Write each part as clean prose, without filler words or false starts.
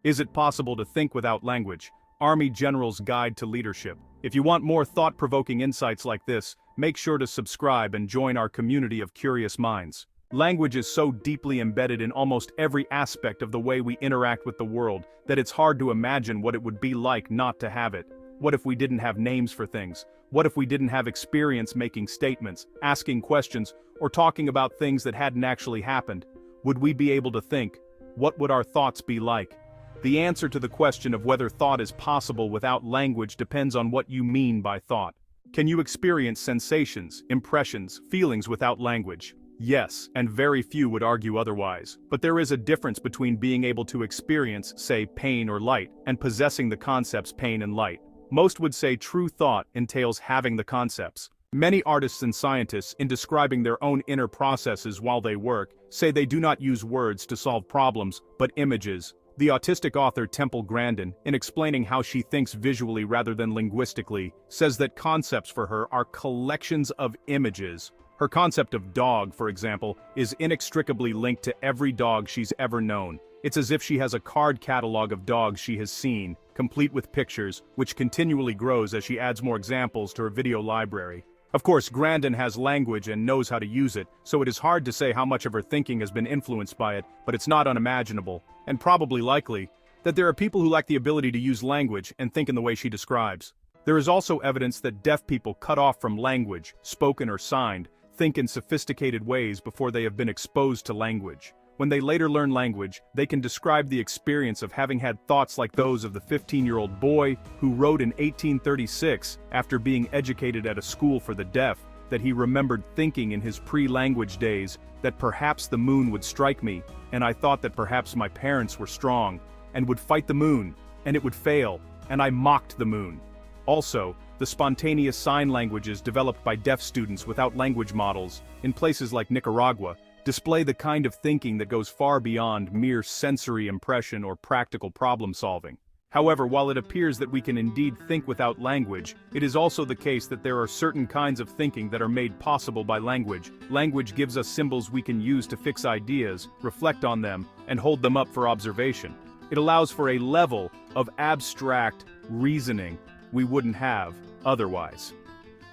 Is it possible to think without language? Army General's Guide to Leadership. If you want more thought-provoking insights like this, make sure to subscribe and join our community of curious minds. Language is so deeply embedded in almost every aspect of the way we interact with the world that it's hard to imagine what it would be like not to have it. What if we didn't have names for things? What if we didn't have experience making statements, asking questions, or talking about things that hadn't actually happened? Would we be able to think? What would our thoughts be like? The answer to the question of whether thought is possible without language depends on what you mean by thought. Can you experience sensations, impressions, feelings without language? Yes, and very few would argue otherwise. But there is a difference between being able to experience, say, pain or light, and possessing the concepts pain and light. Most would say true thought entails having the concepts. Many artists and scientists, in describing their own inner processes while they work, say they do not use words to solve problems, but images. The autistic author Temple Grandin, in explaining how she thinks visually rather than linguistically, says that concepts for her are collections of images. Her concept of dog, for example, is inextricably linked to every dog she's ever known. It's as if she has a card catalog of dogs she has seen, complete with pictures, which continually grows as she adds more examples to her video library. Of course, Grandin has language and knows how to use it, so it is hard to say how much of her thinking has been influenced by it, but it's not unimaginable, and probably likely, that there are people who lack the ability to use language and think in the way she describes. There is also evidence that deaf people cut off from language, spoken or signed, think in sophisticated ways before they have been exposed to language. When they later learn language, they can describe the experience of having had thoughts like those of the 15-year-old boy who wrote in 1836, after being educated at a school for the deaf, that he remembered thinking in his pre-language days that perhaps the moon would strike me, and I thought that perhaps my parents were strong, and would fight the moon, and it would fail, and I mocked the moon. Also, the spontaneous sign languages developed by deaf students without language models, in places like Nicaragua, display the kind of thinking that goes far beyond mere sensory impression or practical problem solving. However, while it appears that we can indeed think without language, it is also the case that there are certain kinds of thinking that are made possible by language. Language gives us symbols we can use to fix ideas, reflect on them, and hold them up for observation. It allows for a level of abstract reasoning we wouldn't have otherwise.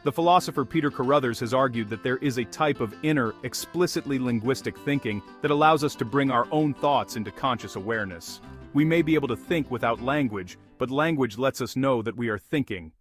The philosopher Peter Carruthers has argued that there is a type of inner, explicitly linguistic thinking that allows us to bring our own thoughts into conscious awareness. We may be able to think without language, but language lets us know that we are thinking.